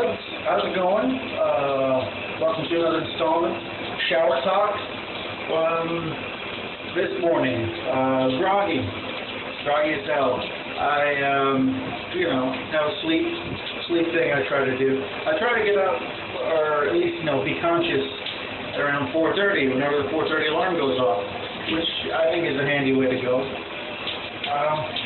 buds. How's it going? Welcome to another installment. Shower Talk. This morning, groggy as hell. I, have a sleep thing I try to do. I try to get up, or at least, be conscious around 4:30, whenever the 4:30 alarm goes off, which I think is a handy way to go.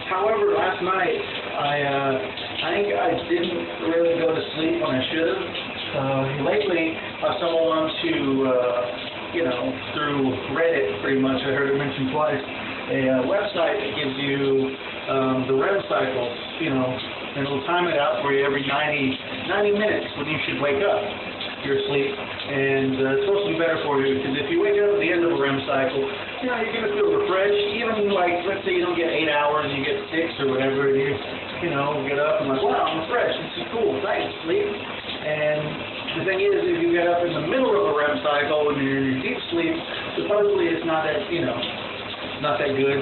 However, last night, I think I didn't really go to sleep when I should have. Lately, I stumbled onto, through Reddit, pretty much, I heard it mentioned twice, a website that gives you the REM cycles, and it'll time it out for you every 90 minutes when you should wake up your sleep. And it's supposed to be better for you, because if you wake up at the end of a REM cycle, you're going to feel refreshed. Even let's say you don't get 8 hours, you get 6 or whatever, and you get up and wow, I'm refreshed. This is cool. Thanks, sleep. And the thing is, if you get up in the middle of a REM cycle and you're in your deep sleep, supposedly it's not that, not that good.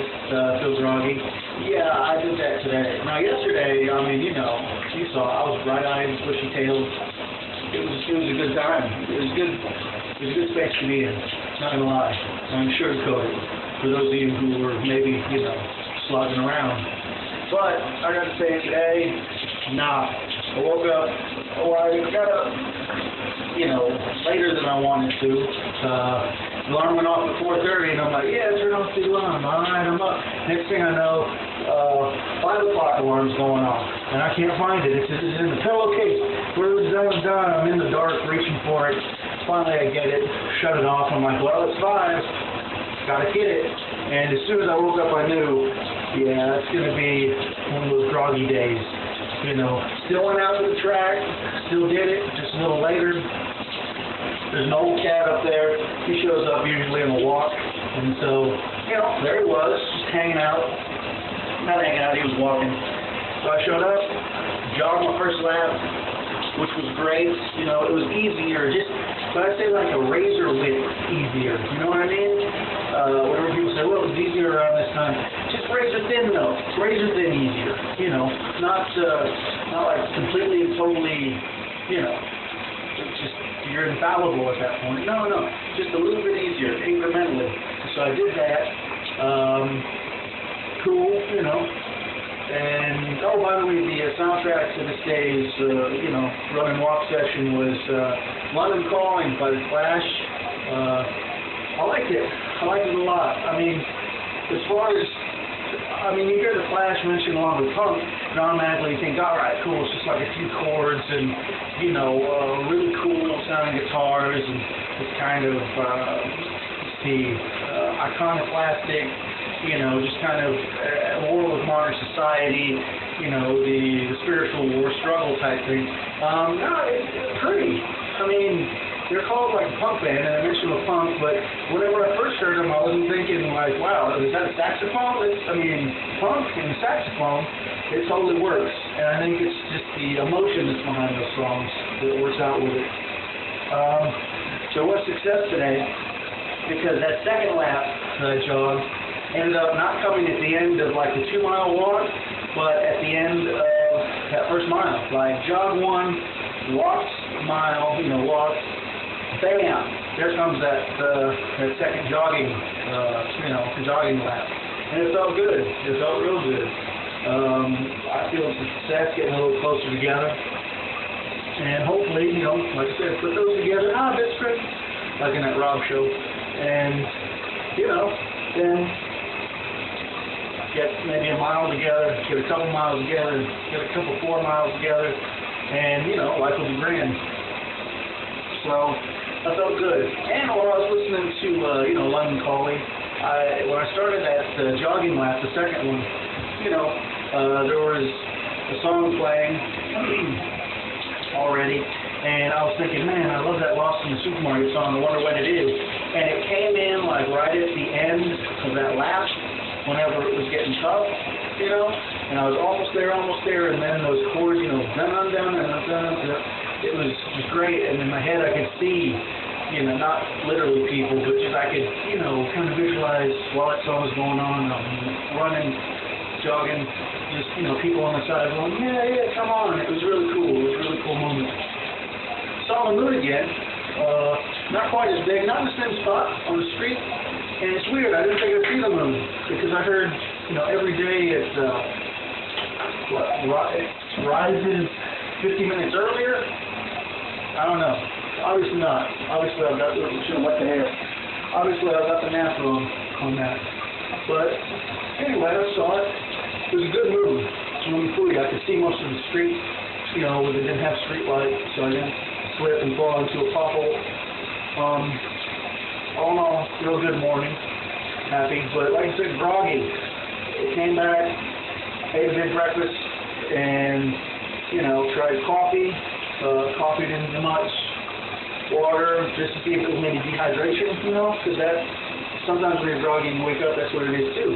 Feels groggy. Yeah, I did that today. Now, yesterday, you saw, I was bright-eyed, bushy-tailed. It was a good time. It was a good space to be in. Not gonna lie. I'm sugarcoated for those of you who were maybe, slogging around. But I gotta say today, nah. I woke up. I got up, later than I wanted to. The alarm went off at 4:30, and I'm like, yeah, turn off the alarm. All right, I'm up. Next thing I know, 5 o'clock alarm's going off, and I can't find it. It's in the pillowcase. Where was that done? I'm in the dark reaching for it. Finally, I get it, shut it off. I'm like, well, it's 5. Gotta get it. And as soon as I woke up, I knew, yeah, it's gonna be one of those groggy days. Still went out to the track, still did it, just a little later. There's an old cat up there. He shows up usually on a walk. And so, there he was, just hanging out. Not hanging out, he was walking. So I showed up, jogged my first lap, which was great. It was easier, but I'd say like a razor width easier. You know what I mean? Whenever people say, well, it was easier around this time. Just razor thin though. Razor thin easier. Not like completely and totally, just you're infallible at that point. No. Just a little bit easier, incrementally. So I did that. Cool, And, by the way, the soundtrack to this day's, run and walk session was London Calling by The Clash. I liked it. I liked it a lot. As far as, you hear The Clash mentioned along with punk, and automatically you think, all right, cool, it's just like a few chords and, really cool sounding guitars, and it's kind of the iconoclastic, just kind of war with modern society, the spiritual war struggle type thing. No, it's pretty. They're called like a punk band, and I mentioned the punk, but whenever I first heard them, I wasn't thinking like, wow, is that a saxophone? Punk and saxophone, it totally works. And I think it's just the emotion that's behind those songs that works out with it. So it was success today, because that second lap that I jogged ended up not coming at the end of like the 2-mile walk, but at the end of that first mile. Like jog 1, walked a mile, walked, bam, there comes that second jogging, the jogging lap. And it felt good. It felt real good. I feel it's a success, getting a little closer together. And hopefully, like I said, put those together. That's great. Like in that Rob show. And, then get maybe a mile together, get a couple miles together, get a couple 4 miles together, and, life will be grand. So, I felt good. And while I was listening to, London Calling, when I started that jogging lap, the second one, there was a song playing already, and I was thinking, man, I love that Lost in the Supermarket song, I wonder when it is. And it came in like right at the end of that lap, whenever it was getting tough, and I was almost there, and then those chords, it was great, and in my head I could see, not literally people, but just I could, kind of visualize while that song was going on, running, jogging, just, people on the side going, yeah, come on. It was really cool. It was a really cool moment. not quite as big, not in the same spot on the street. And it's weird, I didn't think I'd see the moon, because I heard, every day it rises 50 minutes earlier. I don't know. Obviously not. Obviously I've got what the hair. Obviously I've got the math wrong on that. But anyway, I saw it. It was a good moon. I could see most of the street, where they didn't have street light, so I didn't slip and fall into a pothole. All in all, real good morning. Happy, but like I said, groggy. It came back, ate a big breakfast, and, tried coffee. Coffee didn't do much. Water, just to see if it was maybe dehydration, because that, sometimes when you're groggy and you wake up, that's what it is too.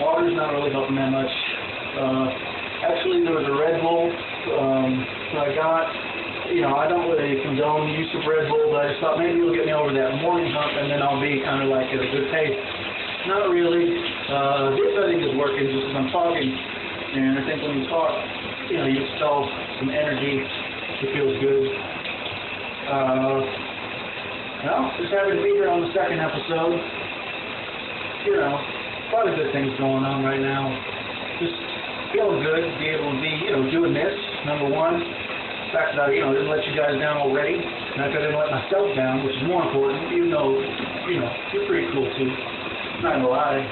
Water's not really helping that much. Actually, there was a Red Bull that I got. I don't really condone the use of Red Bull, but I just thought maybe it'll get me over that morning hump, and then I'll be kind of like at a good pace. Not really. This I think is working just as I'm talking, and I think when you talk, you expel some energy. It feels good. Just happy to be here on the second episode. A lot of good things going on right now. Just feeling good to be able to be, doing this, number one. The fact that I, didn't let you guys down already. Not that I didn't let myself down, which is more important. You're pretty cool too. Not gonna lie.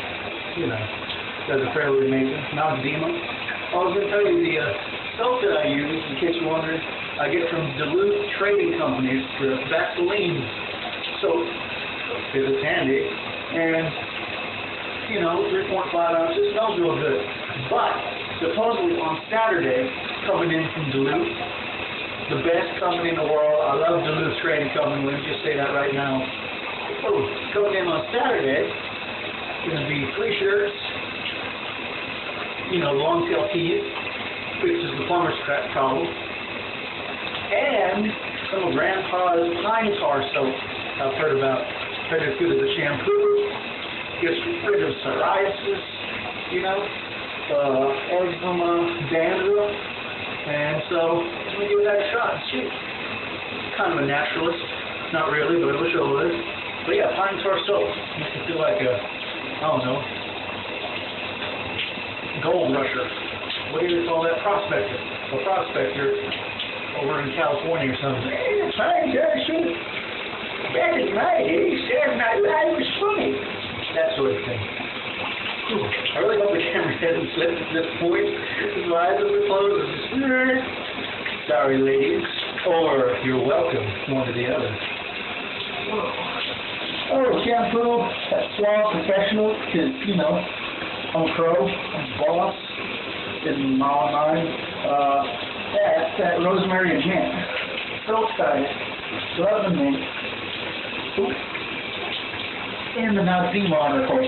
You guys are fairly amazing. Noxema. I was gonna tell you the soap that I use, in case you're wondering, I get from Duluth Trading Companies for Vaseline soap, because it's handy. And 3.5 ounces, smells real good. But supposedly on Saturday, coming in from Duluth, the best company in the world. I love Duluth Trading Company. Let me just say that right now. Coming in on Saturday, going to be 3 shirts, long tail tees, fixes the plumber's problem, and some of Grandpa's pine tar soap I've heard about. Heard it's good as a shampoo. Gets rid of psoriasis, eczema, dandruff, and so I'm going to give that a shot. Shoot. Kind of a naturalist. Not really, but I wish I was. But yeah, pine tar soap. Makes me feel like gold rusher. What do you call that? Prospector. A prospector over in California or something. Hey, it's pine tar soap. Back in my day, Saturday Night Live was funny. That sort of thing. I really hope the camera hasn't slipped at this point. His eyes are closed. Sorry, ladies. Or you're welcome, one or the other. Shampoo, that's Suave Professional, because, I'm a pro, I'm a boss, in my mind. That's that rosemary and mint. So excited. Love the mint. And the noxema article.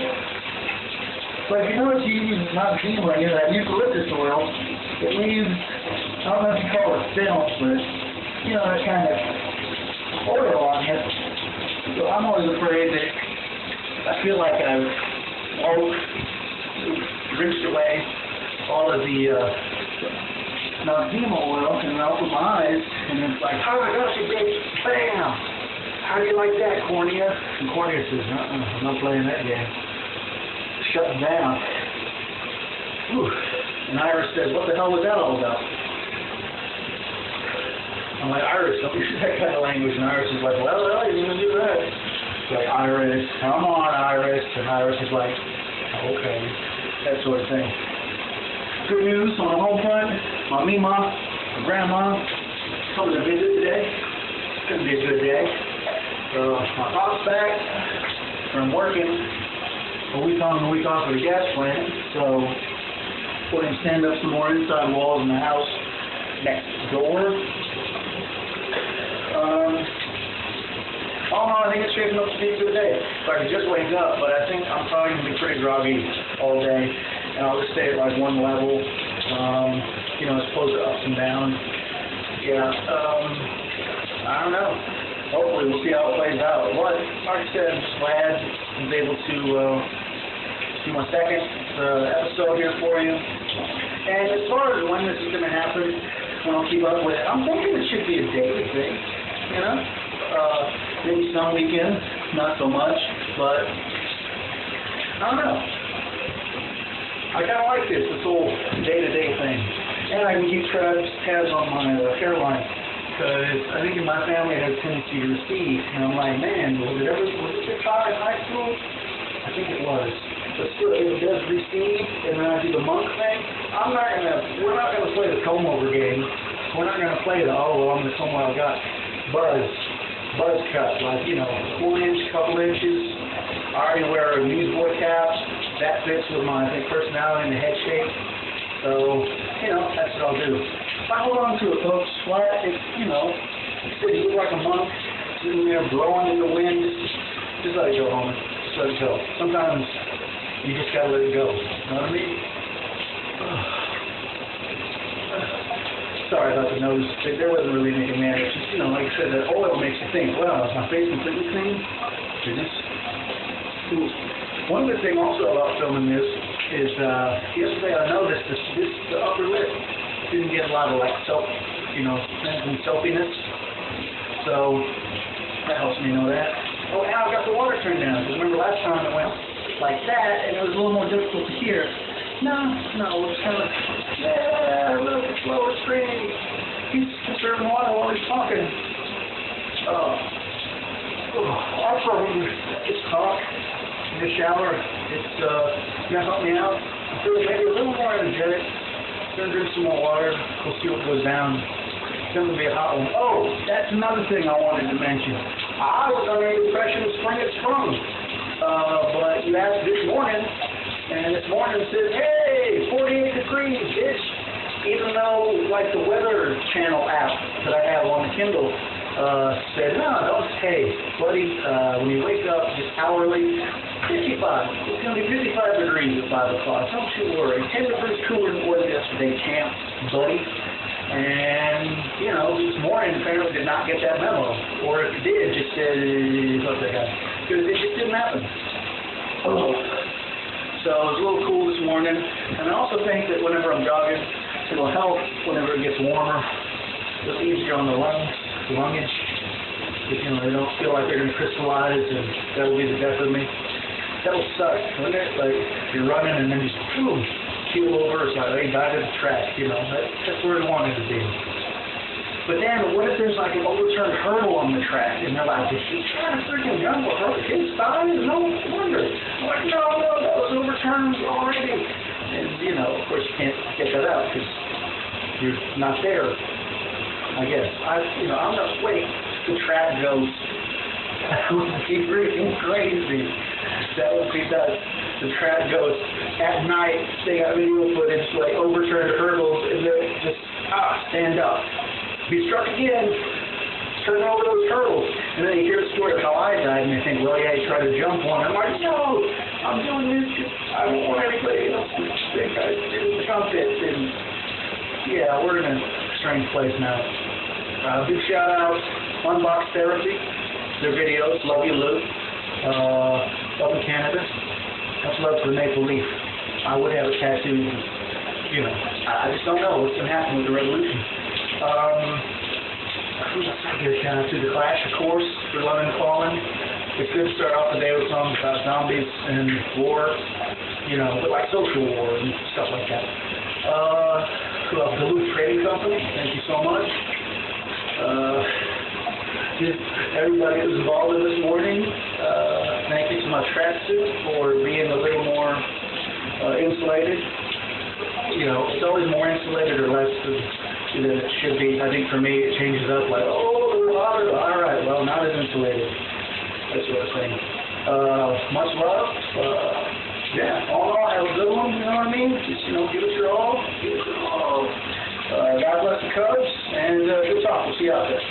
But if you notice you use noxema, that eucalyptus oil, it leaves, I don't know if you call it film, but, that kind of oil on it. So I'm always afraid that I feel like I've rinsed away all of the noxema oil, and I open my eyes, and it's like, oh my gosh, it goes, bam! How do you like that, Cornea? And Cornea says, I'm not playing that game. Shut down. Whew. And Iris says, what the hell was that all about? I'm like, Iris, don't use that kind of language. And Iris is like, well, you didn't do that. It's like, Iris, come on, Iris. And Iris is like, oh, okay. That sort of thing. Good news on the home front. My mima, my grandma, coming to visit today. It's going to be a good day. My pop's back from working a week on and a week off for the gas plant, so putting stand up some more inside walls in the house next door. I think it's shaping up to be a good day. If I could just wake up, but I think I'm probably going to be pretty groggy all day, and I'll just stay at like one level, as opposed to ups and downs. Yeah, I don't know. Hopefully we'll see how it plays out. But like I said, I'm just glad I was able to do my second episode here for you. And as far as when this is going to happen, when I'll keep up with it, I'm thinking it should be a daily thing. you know. Maybe some weekends, not so much, but I don't know. I kind of like this whole day-to-day thing. And I can keep tabs on my hairline, because I think in my family it has a tendency to recede. And I'm like, man, was it taught in high school? I think it was. But still, it does recede, and then I do the monk thing. We're not gonna play the comb-over game. We're not gonna play the, oh, well, I'm gonna comb what I got. Buzz cut, like, you know, 1 inch, couple inches. I already wear a newsboy cap. That fits with my, I think, personality and the head shape. So, you know, that's what I'll do. I hold on to it, folks. Flat, it's, you know, you look like a monk, sitting there blowing in the wind. Just let it go, homie. Just let it go. Sometimes you just gotta let it go. You know what I mean? Sorry about the nose. There wasn't really anything there. It's just, you know, like I said, that oil makes you think, wow, is my face completely clean? Goodness. One good thing also about filming this is, yesterday I noticed the upper lip didn't get a lot of, like, selfiness. So, that helps me know that. Oh, and I've got the water turned down. Because remember last time it went like that, and it was a little more difficult to hear. No, it's kind of, yeah, a little bit slower screaming. He's conserving water while he's talking. I probably just talk in the shower. It's gonna help me out. I feel maybe a little more energetic. Gonna drink some more water. We'll see what goes down. It's gonna be a hot one. Oh, that's another thing I wanted to mention. I was under the impression of spring had sprung. But you asked this morning, and this morning it says, hey, 48 degrees, bitch. Even though, like, the Weather Channel app that I have on the Kindle said, no, don't, hey, buddy, when you wake up just hourly, 55. It's going to be 55 degrees at 5 o'clock. Don't you worry. 10 degrees cooler than it was yesterday, champ, buddy. And, you know, this morning apparently did not get that memo. Or if it did, just said, fuck that guy. Because it just didn't happen. Oh. So it was a little cool this morning. And I also think that whenever I'm jogging, it'll help whenever it gets warmer. It's easier on the lungage. If, you know, they don't feel like they're going to crystallize, and that'll be the death of me. That'll suck, wouldn't it? Like, you're running and then just, boom, keel over. It's like, hey, dive in the track, you know. That's where I wanted to be. But then, what if there's like an overturned hurdle on the track, and they're like, did she try to freaking jump a hurdle? His thighs? No wonder. I'm like, no, that was overturned already. And, you know, of course, you can't get that out because you're not there, I guess. I'm not, wait, the track goes. That would be freaking crazy. That would be nuts. The track goes at night. They got video footage, like overturned hurdles, and they're just, stand up. Be struck again, turn over those hurdles. And then you hear the story of how I died, and you think, well, yeah, you tried to jump one. I'm like, no, I'm doing this because I don't want anybody else to think I didn't jump it. And yeah, we're in a strange place now. Big shout out, Unbox Therapy, their videos, love you, Luke, up in Canada. Much love for the maple leaf. I would have a tattoo, you know, I just don't know what's going to happen with the revolution. Give a shout out to The Clash, of course, for London Calling. It's good to start off the day with songs about zombies and war, you know, but like social war and stuff like that. Duluth Trading Company, thank you so much. Everybody that was involved in this morning, thank you to my tracksuit for being a little more insulated. You know, it's always more insulated or less than it should be. I think for me it changes up like, oh, the water, all right, well, not as insulated. That sort of thing. Much love. Yeah, all in all, have a good one, you know what I mean? Just, you know, give it your all. Give it your all. God bless the Cubs, and good talk. We'll see you out there.